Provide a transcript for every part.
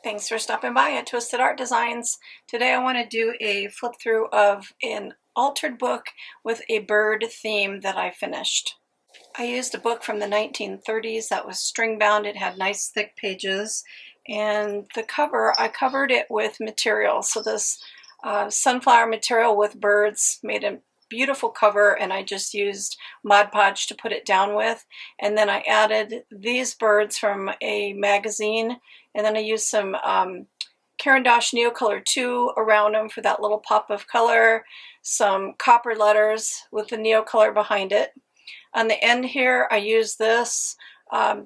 Thanks for stopping by at Twisted Art Designs. Today I want to do a flip through of an altered book with a bird theme that I finished. I used a book from the 1930s that was string bound. It had nice thick pages, and the cover, I covered it with material. So this sunflower material with birds made a beautiful cover, and I just used Mod Podge to put it down with. And then I added these birds from a magazine, and then I used some Caran d'Ache Neocolor 2 around them for that little pop of color, some copper letters with the Neocolor behind it. On the end here, I used this.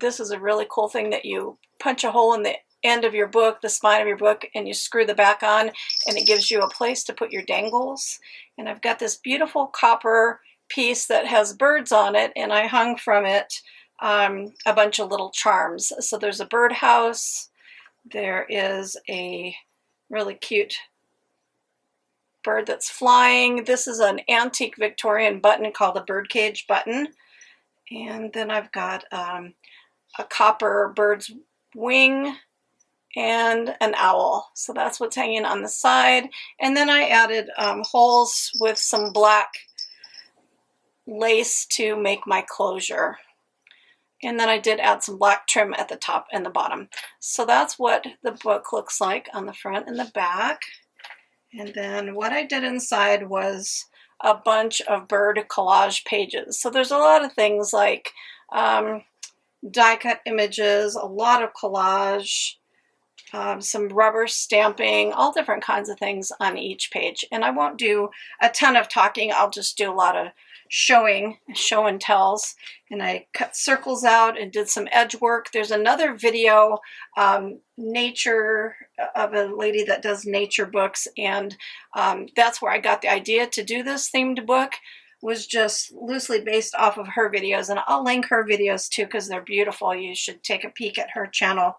This is a really cool thing that you punch a hole in the end of your book, the spine of your book, and you screw the back on, and it gives you a place to put your dangles. And I've got this beautiful copper piece that has birds on it, and I hung from it a bunch of little charms. So there's a birdhouse. There is a really cute bird that's flying. This is an antique Victorian button called a birdcage button. And then I've got a copper bird's wing and an owl. So that's what's hanging on the side. And then I added holes with some black lace to make my closure. And then I did add some black trim at the top and the bottom. So that's what the book looks like on the front and the back. And then what I did inside was a bunch of bird collage pages. So there's a lot of things like die cut images, a lot of collage, some rubber stamping, all different kinds of things on each page. And I won't do a ton of talking. I'll just do a lot of show and tells. And I cut circles out and did some edge work. There's another video, nature, of a lady that does nature books, and that's where I got the idea to do this themed book. Was just loosely based off of her videos, and I'll link her videos too because they're beautiful. You should take a peek at her channel.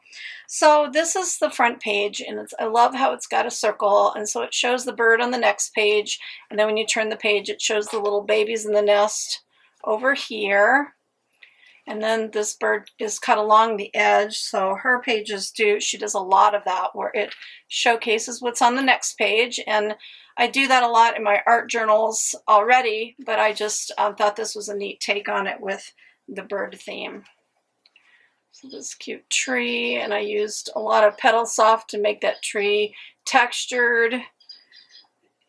So this is the front page, and I love how it's got a circle, and so it shows the bird on the next page, and then when you turn the page it shows the little babies in the nest over here. And then this bird is cut along the edge, so her pages she does a lot of that where it showcases what's on the next page. And I do that a lot in my art journals already, but I just thought this was a neat take on it with the bird theme. So this cute tree, and I used a lot of Petal Soft to make that tree textured.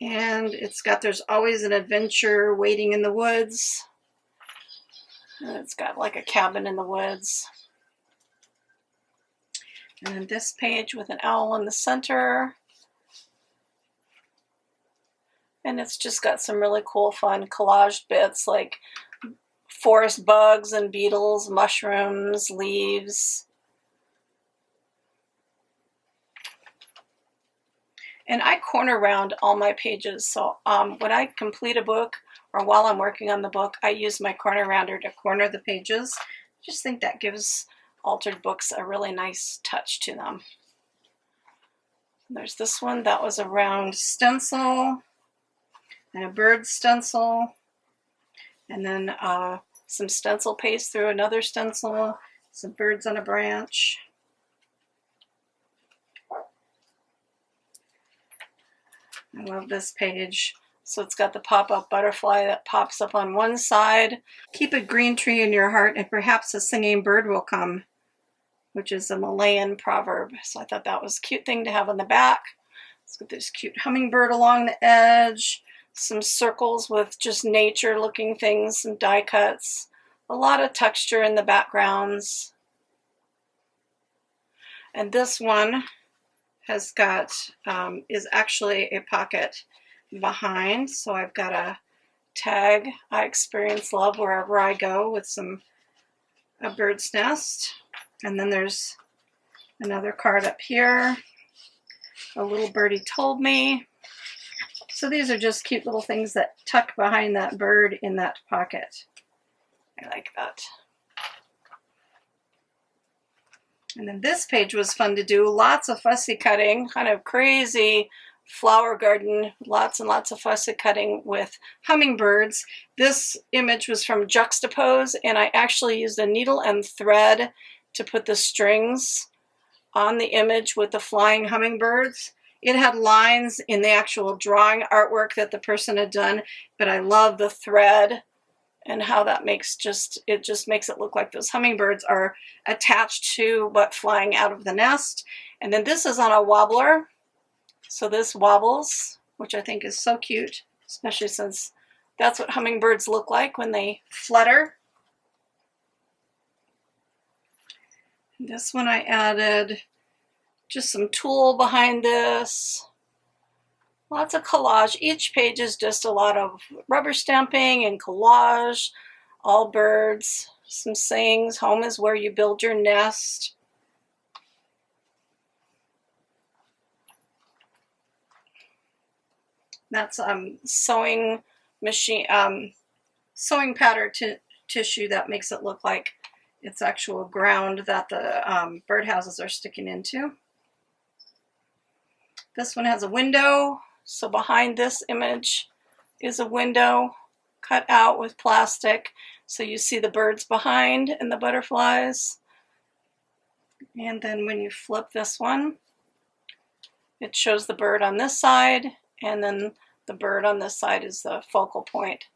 And there's always an adventure waiting in the woods. And it's got like a cabin in the woods. And then this page with an owl in the center. And it's just got some really cool, fun collage bits like forest bugs and beetles, mushrooms, leaves. And I corner round all my pages. So when I complete a book or while I'm working on the book, I use my corner rounder to corner the pages. I just think that gives altered books a really nice touch to them. There's this one that was a round stencil and a bird stencil, and then some stencil paste through another stencil, some birds on a branch. I love this page. So it's got the pop-up butterfly that pops up on one side. Keep a green tree in your heart and perhaps a singing bird will come, which is a Malayan proverb. So I thought that was a cute thing to have on the back. Let's get this cute hummingbird along the edge. Some circles with just nature looking things, some die cuts. A lot of texture in the backgrounds. And this one has got, is actually a pocket behind. So I've got a tag, I experience love wherever I go, with a bird's nest. And then there's another card up here. A little birdie told me. So these are just cute little things that tuck behind that bird in that pocket. I like that. And then this page was fun to do. Lots of fussy cutting, kind of crazy flower garden, lots and lots of fussy cutting with hummingbirds. This image was from Juxtapose, and I actually used a needle and thread to put the strings on the image with the flying hummingbirds. It had lines in the actual drawing artwork that the person had done, but I love the thread and how that makes it just makes it look like those hummingbirds are attached to but flying out of the nest. And then this is on a wobbler. So this wobbles, which I think is so cute, especially since that's what hummingbirds look like when they flutter. This one I added just some tulle behind this. Lots of collage. Each page is just a lot of rubber stamping and collage. All birds. Some sayings. Home is where you build your nest. That's sewing machine, sewing pattern tissue that makes it look like it's actual ground that the birdhouses are sticking into. This one has a window, so behind this image is a window cut out with plastic, so you see the birds behind and the butterflies. And then when you flip this one, it shows the bird on this side, and then the bird on this side is the focal point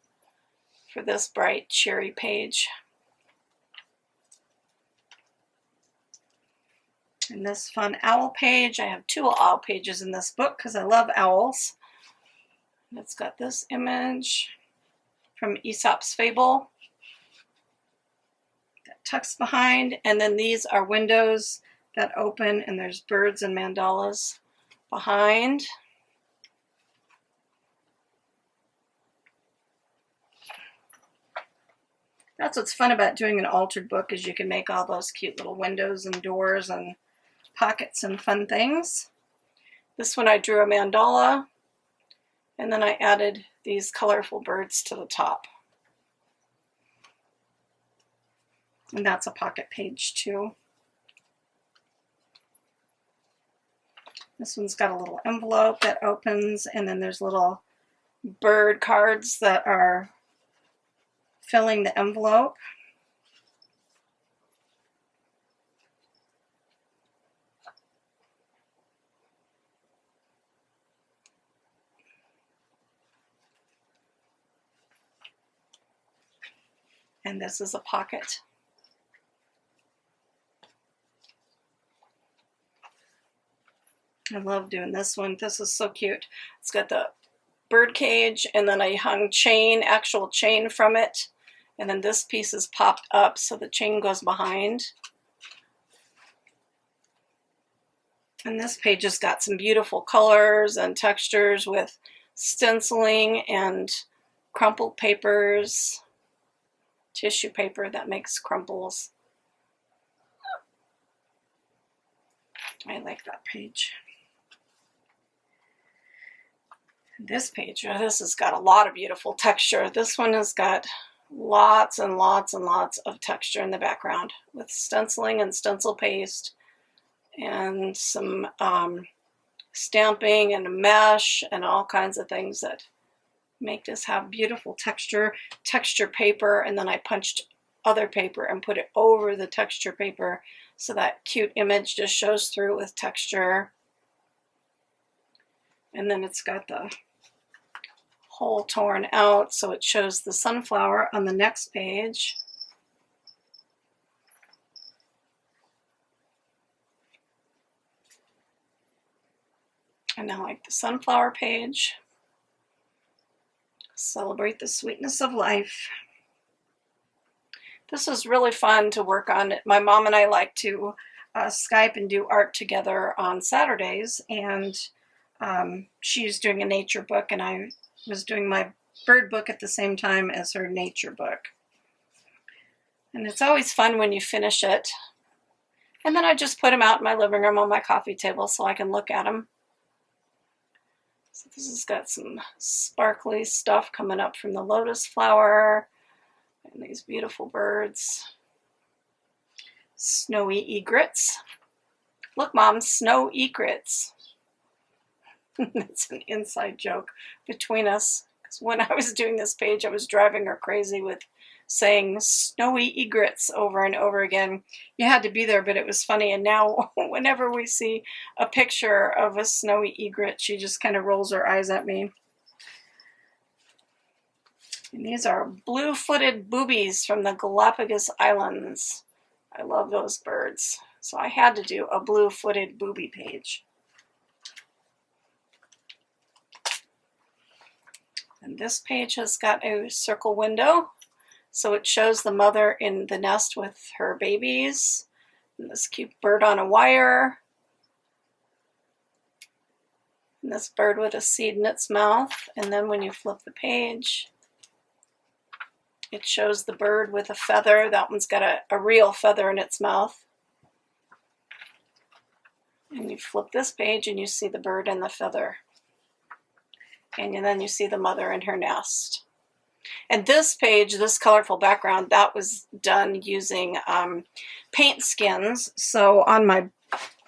for this bright, cheery page. And this fun owl page, I have 2 owl pages in this book because I love owls. It's got this image from Aesop's Fable that tucks behind, and then these are windows that open, and there's birds and mandalas behind. That's what's fun about doing an altered book, is you can make all those cute little windows and doors and pockets and fun things. This one I drew a mandala, and then I added these colorful birds to the top. And that's a pocket page too. This one's got a little envelope that opens, and then there's little bird cards that are filling the envelope. And this is a pocket. I love doing this one. This is so cute. It's got the bird cage, and then I hung chain, actual chain from it. And then this piece is popped up so the chain goes behind. And this page has got some beautiful colors and textures with stenciling and crumpled papers, tissue paper that makes crumples. I like that page. This page, this has got a lot of beautiful texture. This one has got lots and lots and lots of texture in the background with stenciling and stencil paste and some stamping and mesh and all kinds of things that make this have beautiful texture paper. And then I punched other paper and put it over the texture paper so that cute image just shows through with texture. And then it's got the hole torn out so it shows the sunflower on the next page. And I like the sunflower page. Celebrate the sweetness of life. This is really fun to work on. My mom and I like to Skype and do art together on Saturdays, and she's doing a nature book, and I was doing my bird book at the same time as her nature book. And it's always fun when you finish it. And then I just put them out in my living room on my coffee table so I can look at them. So this has got some sparkly stuff coming up from the lotus flower and these beautiful birds. Snowy egrets. Look, Mom, snow egrets. That's an inside joke between us. Because when I was doing this page, I was driving her crazy with saying snowy egrets over and over again. You had to be there, but it was funny. And now whenever we see a picture of a snowy egret, she just kind of rolls her eyes at me. And these are blue-footed boobies from the Galapagos Islands. I love those birds. So I had to do a blue-footed booby page. And this page has got a circle window. So it shows the mother in the nest with her babies. And this cute bird on a wire. And this bird with a seed in its mouth. And then when you flip the page, it shows the bird with a feather. That one's got a real feather in its mouth. And you flip this page and you see the bird and the feather. And then you see the mother in her nest. And this page, this colorful background, that was done using paint skins. So on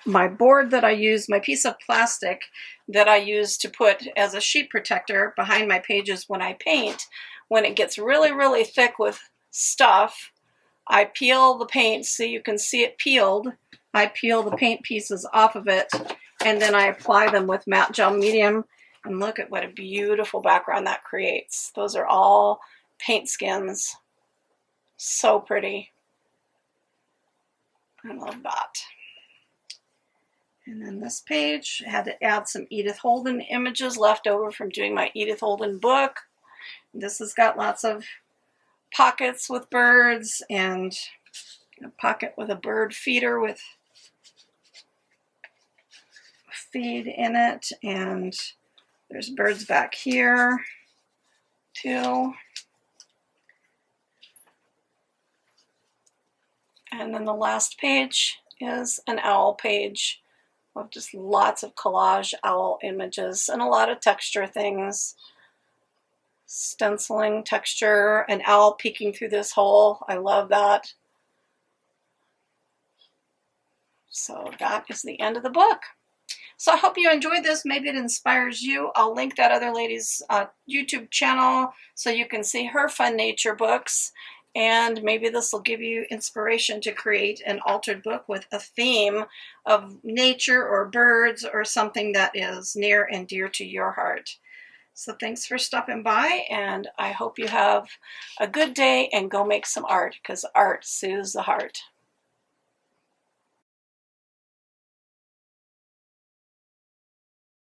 my board that I use, my piece of plastic that I use to put as a sheet protector behind my pages when I paint, when it gets really, really thick with stuff, I peel the paint so you can see it peeled. I peel the paint pieces off of it, and then I apply them with matte gel medium. And look at what a beautiful background that creates. Those are all paint skins. So pretty. I love that. And then this page, I had to add some Edith Holden images left over from doing my Edith Holden book. This has got lots of pockets with birds and a pocket with a bird feeder with feed in it, and there's birds back here too. And then the last page is an owl page of just lots of collage owl images and a lot of texture things. Stenciling texture, an owl peeking through this hole. I love that. So that is the end of the book. So I hope you enjoyed this. Maybe it inspires you. I'll link that other lady's YouTube channel so you can see her fun nature books. And maybe this will give you inspiration to create an altered book with a theme of nature or birds or something that is near and dear to your heart. So thanks for stopping by, and I hope you have a good day and go make some art, because art soothes the heart.